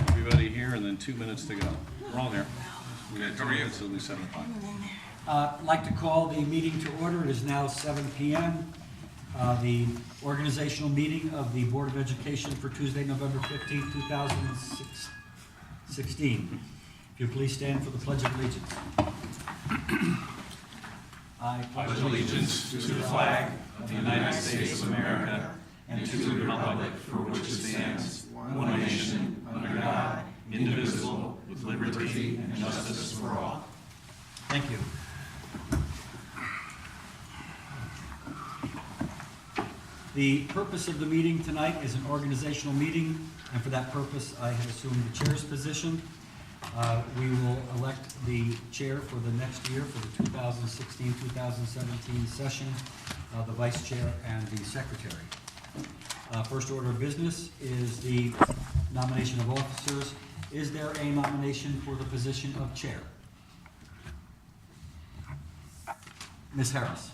Everybody here, and then 2 minutes to go. We're all there. We got 2 minutes, it'll be 7 o'clock. I'd like to call the meeting to order. It is now 7 p.m. The organizational meeting of the Board of Education for Tuesday, November 15, 2016. If you please stand for the Pledge of Allegiance. I pledge allegiance to the flag of the United States of America and to the republic for which it stands, one nation, under God, indivisible, with liberty and justice for all. Thank you. The purpose of the meeting tonight is an organizational meeting, and for that purpose, I have assumed the chair's position. We will elect the chair for the next year for the 2016-2017 session, the vice chair, and the secretary. First order of business is the nomination of officers. Is there a nomination for the position of chair? Ms. Harris.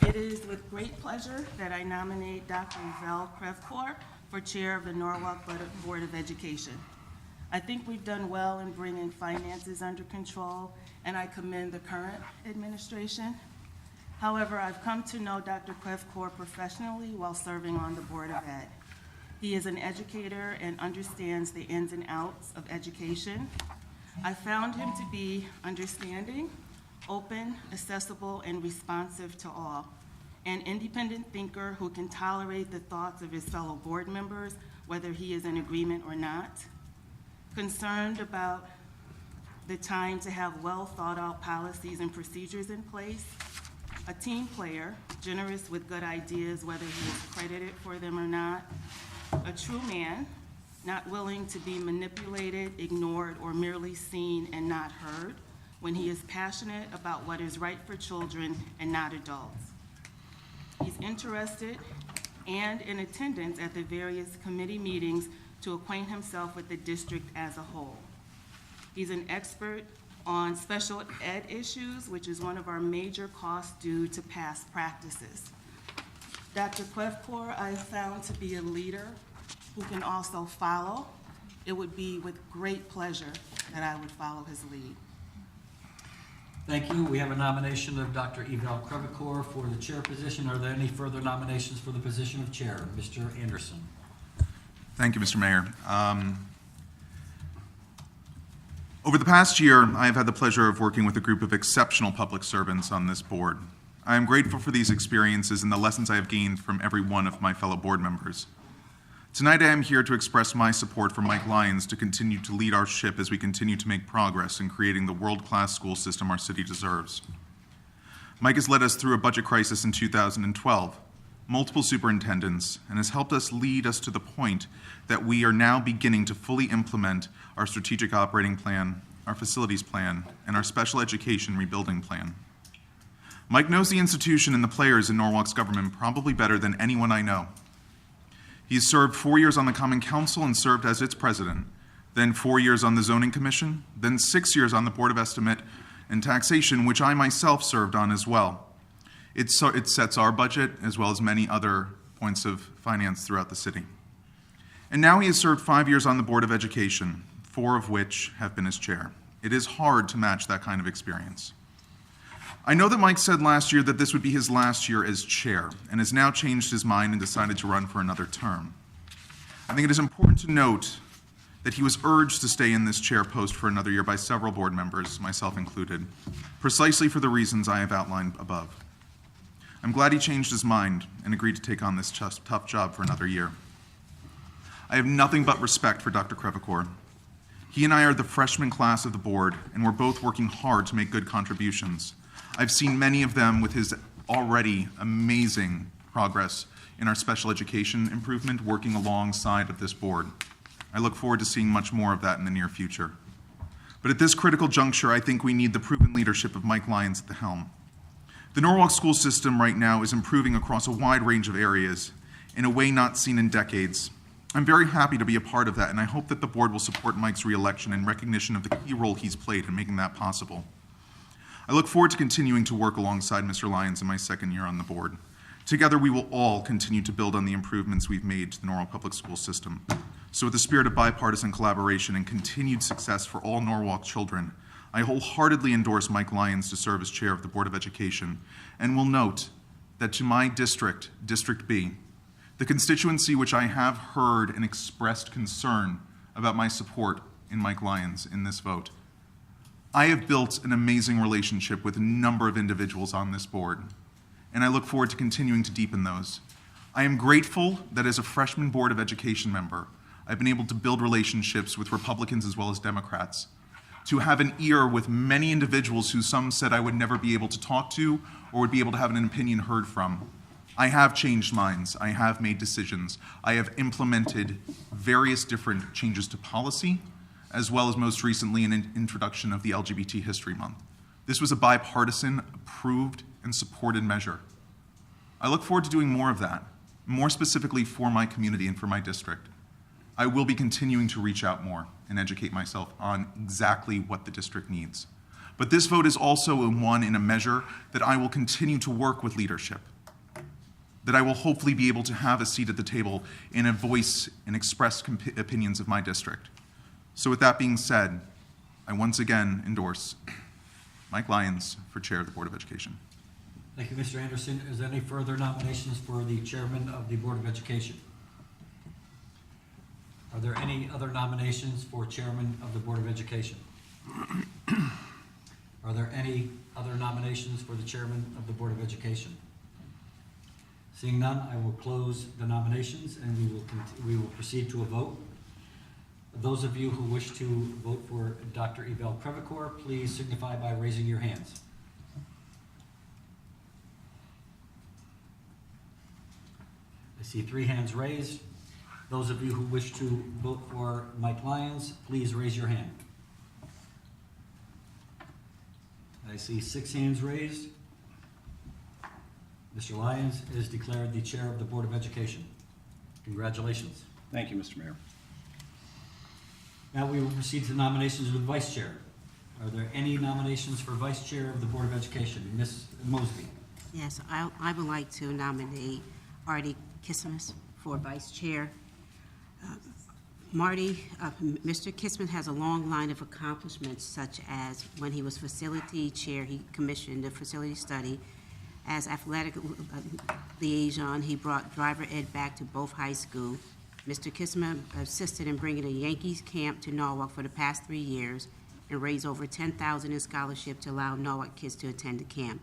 It is with great pleasure that I nominate Dr. Yvel Krevkor for chair of the Norwalk Board of Education. I think we've done well in bringing finances under control, and I commend the current administration. However, I've come to know Dr. Krevkor professionally while serving on the Board of Ed. He is an educator and understands the ins and outs of education. I found him to be understanding, open, accessible, and responsive to all. An independent thinker who can tolerate the thoughts of his fellow board members, whether he is in agreement or not. Concerned about the time to have well thought out policies and procedures in place. A team player, generous with good ideas, whether he is credited for them or not. A true man, not willing to be manipulated, ignored, or merely seen and not heard, when he is passionate about what is right for children and not adults. He's interested and in attendance at the various committee meetings to acquaint himself with the district as a whole. He's an expert on special ed issues, which is one of our major costs due to past practices. Dr. Krevkor I found to be a leader who can also follow. It would be with great pleasure that I would follow his lead. Thank you. We have a nomination of Dr. Yvel Krevkor for the chair position. Are there any further nominations for the position of chair? Mr. Anderson. Thank you, Mr. Mayor. Over the past year, I have had the pleasure of working with a group of exceptional public servants on this board. I am grateful for these experiences and the lessons I have gained from every one of my fellow board members. Tonight, I am here to express my support for Mike Lyons to continue to lead our ship as we continue to make progress in creating the world-class school system our city deserves. Mike has led us through a budget crisis in 2012, multiple superintendents, and has helped us lead us to the point that we are now beginning to fully implement our strategic operating plan, our facilities plan, and our special education rebuilding plan. Mike knows the institution and the players in Norwalk's government probably better than anyone I know. He has served 4 years on the Common Council and served as its president, then 4 years on the Zoning Commission, then 6 years on the Board of Estimate and Taxation, which I myself served on as well. It sets our budget as well as many other points of finance throughout the city. And now he has served 5 years on the Board of Education, 4 of which have been as chair. It is hard to match that kind of experience. I know that Mike said last year that this would be his last year as chair, and has now changed his mind and decided to run for another term. I think it is important to note that he was urged to stay in this chair post for another year by several board members, myself included, precisely for the reasons I have outlined above. I'm glad he changed his mind and agreed to take on this tough job for another year. I have nothing but respect for Dr. Krevkor. He and I are the freshman class of the board, and we're both working hard to make good contributions. I've seen many of them with his already amazing progress in our special education improvement working alongside of this board. I look forward to seeing much more of that in the near future. But at this critical juncture, I think we need the proven leadership of Mike Lyons at the helm. The Norwalk school system right now is improving across a wide range of areas in a way not seen in decades. I'm very happy to be a part of that, and I hope that the board will support Mike's re-election in recognition of the key role he's played in making that possible. I look forward to continuing to work alongside Mr. Lyons in my second year on the board. Together, we will all continue to build on the improvements we've made to the Norwalk Public School system. So with the spirit of bipartisan collaboration and continued success for all Norwalk children, I wholeheartedly endorse Mike Lyons to serve as chair of the Board of Education, and will note that to my district, District B, the constituency which I have heard and expressed concern about my support in Mike Lyons in this vote, I have built an amazing relationship with a number of individuals on this board, and I look forward to continuing to deepen those. I am grateful that as a freshman Board of Education member, I've been able to build relationships with Republicans as well as Democrats, to have an ear with many individuals who some said I would never be able to talk to or would be able to have an opinion heard from. I have changed minds. I have made decisions. I have implemented various different changes to policy, as well as most recently an introduction of the LGBT History Month. This was a bipartisan, approved, and supported measure. I look forward to doing more of that, more specifically for my community and for my district. I will be continuing to reach out more and educate myself on exactly what the district needs. But this vote is also one in a measure that I will continue to work with leadership, that I will hopefully be able to have a seat at the table and a voice and express opinions of my district. So with that being said, I once again endorse Mike Lyons for chair of the Board of Education. Thank you, Mr. Anderson. Is there any further nominations for the chairman of the Board of Education? Are there any other nominations for chairman of the Board of Education? Are there any other nominations for the chairman of the Board of Education? Seeing none, I will close the nominations and we will proceed to a vote. Those of you who wish to vote for Dr. Yvel Crevecoeur, please signify by raising your hands. I see 3 hands raised. Those of you who wish to vote for Mike Lyons, please raise your hand. I see 6 hands raised. Mr. Lyons is declared the chair of the Board of Education. Congratulations. Thank you, Mr. Mayor. Now we will proceed to nominations of the vice chair. Are there any nominations for vice chair of the Board of Education? Ms. Mosby. Yes, I would like to nominate Artie Kismas for vice chair. Mr. Kisman has a long line of accomplishments, such as when he was facility chair, he commissioned a facility study. As athletic liaison, he brought driver ed back to both high school. Mr. Kisman assisted in bringing a Yankees camp to Norwalk for the past 3 years and raised over $10,000 in scholarship to allow Norwalk kids to attend the camp.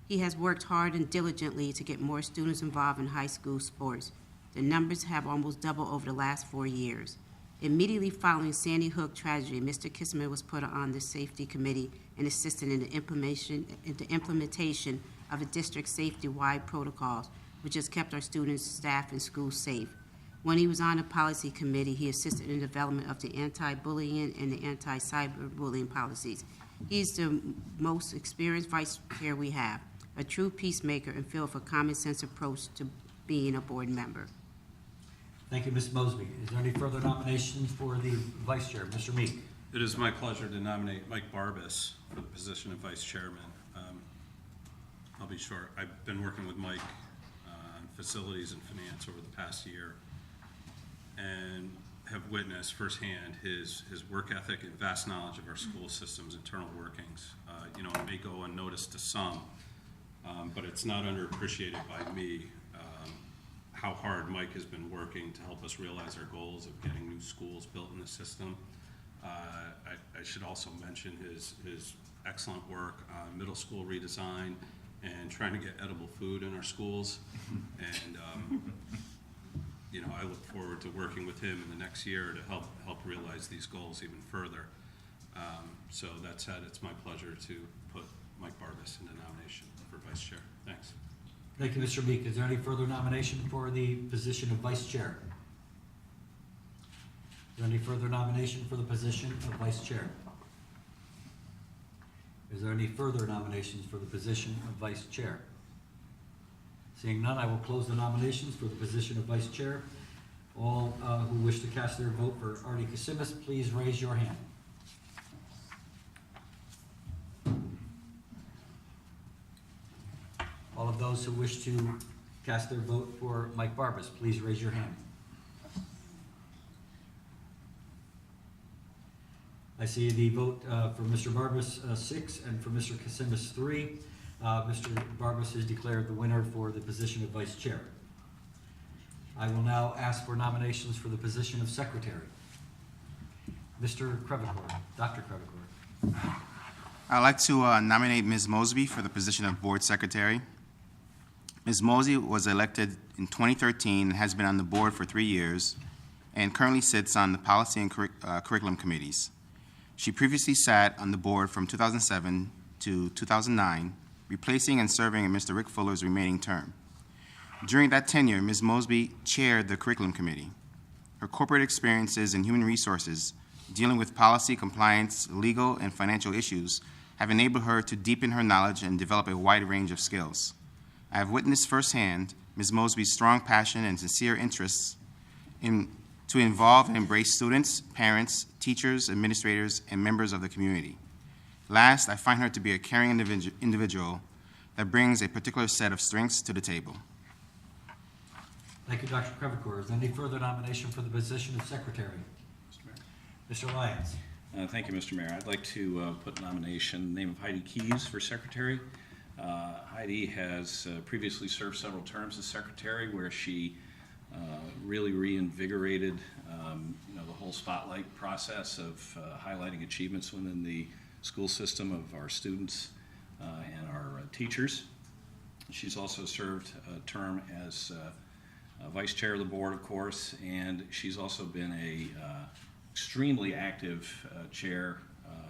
He has worked hard and diligently to get more students involved in high school sports. The numbers have almost doubled over the last 4 years. Immediately following Sandy Hook tragedy, Mr. Kisman was put on the safety committee and assisted in the implementation of the district safety-wide protocols, which has kept our students, staff, and schools safe. When he was on the policy committee, he assisted in the development of the anti-bullying and the anti-cyberbullying policies. He's the most experienced vice chair we have, a true peacemaker and filled with a common sense approach to being a board member. Thank you, Ms. Mosby. Is there any further nominations for the vice chair? Mr. Meek. It is my pleasure to nominate Mike Barbas for the position of vice chairman. I'll be short. I've been working with Mike on facilities and finance over the past year and have witnessed firsthand his work ethic and vast knowledge of our school system's internal workings. It may go unnoticed to some, but it's not underappreciated by me how hard Mike has been working to help us realize our goals of getting new schools built in the system. I should also mention his excellent work on middle school redesign and trying to get edible food in our schools. And I look forward to working with him in the next year to help realize these goals even further. So that said, it's my pleasure to put Mike Barbas into nomination for vice chair. Thanks. Thank you, Mr. Meek. Is there any further nomination for the position of vice chair? Is there any further nomination for the position of vice chair? Is there any further nominations for the position of vice chair? Seeing none, I will close the nominations for the position of vice chair. All who wish to cast their vote for Artie Kasimis, please raise your hand. All of those who wish to cast their vote for Mike Barbas, please raise your hand. I see the vote for Mr. Barbas, 6, and for Mr. Kasimis, 3. Mr. Barbas is declared the winner for the position of vice chair. I will now ask for nominations for the position of secretary. Mr. Crevecoeur, Dr. Crevecoeur. I'd like to nominate Ms. Mosby for the position of board secretary. Ms. Mosby was elected in 2013 and has been on the board for 3 years and currently sits on the policy and curriculum committees. She previously sat on the board from 2007 to 2009, replacing and serving in Mr. Rick Fuller's remaining term. During that tenure, Ms. Mosby chaired the curriculum committee. Her corporate experiences in human resources, dealing with policy, compliance, legal, and financial issues, have enabled her to deepen her knowledge and develop a wide range of skills. I have witnessed firsthand Ms. Mosby's strong passion and sincere interests to involve and embrace students, parents, teachers, administrators, and members of the community. Last, I find her to be a caring individual that brings a particular set of strengths to the table. Thank you, Dr. Crevecoeur. Is there any further nomination for the position of secretary? Mr. Lyons. Thank you, Mr. Mayor. I'd like to put nomination, name of Heidi Keys for secretary. Heidi has previously served several terms as secretary where she really reinvigorated the whole spotlight process of highlighting achievements within the school system of our students and our teachers. She's also served a term as vice chair of the board, of course, and she's also been a extremely active chair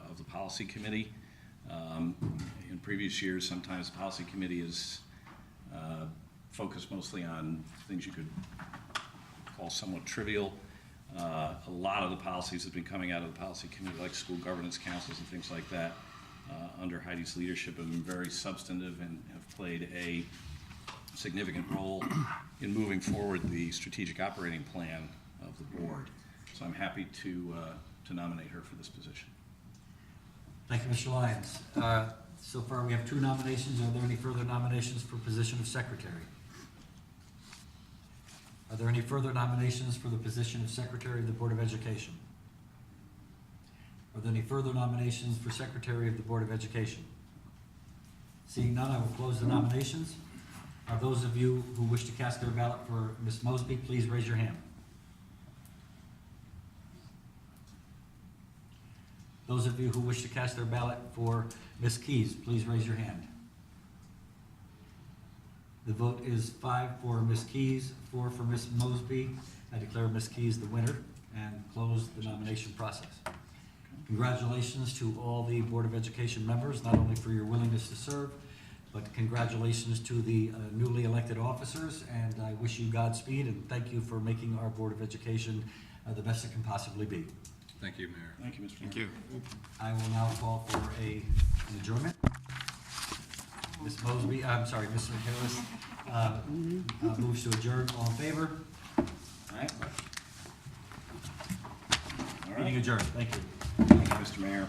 of the policy committee. In previous years, sometimes the policy committee is focused mostly on things you could call somewhat trivial. A lot of the policies that have been coming out of the policy committee, like school governance councils and things like that, under Heidi's leadership have been very substantive and have played a significant role in moving forward the strategic operating plan of the board. So I'm happy to nominate her for this position. Thank you, Mr. Lyons. So far, we have 2 nominations. Are there any further nominations for position of secretary? Are there any further nominations for the position of secretary of the Board of Education? Are there any further nominations for secretary of the Board of Education? Seeing none, I will close the nominations. Are those of you who wish to cast their ballot for Ms. Mosby, please raise your hand. Those of you who wish to cast their ballot for Ms. Keys, please raise your hand. The vote is 5 for Ms. Keys, 4 for Ms. Mosby. I declare Ms. Keys the winner and close the nomination process. Congratulations to all the Board of Education members, not only for your willingness to serve, but congratulations to the newly elected officers, and I wish you Godspeed, and thank you for making our Board of Education the best it can possibly be. Thank you, Mayor. Thank you, Mr. Mayor. Thank you. I will now call for an adjournment. Ms. Mosby, I'm sorry, Ms. McHillis moves to adjourn. All in favor? All right. All right. Meeting adjourned. Thank you. Thank you, Mr. Mayor.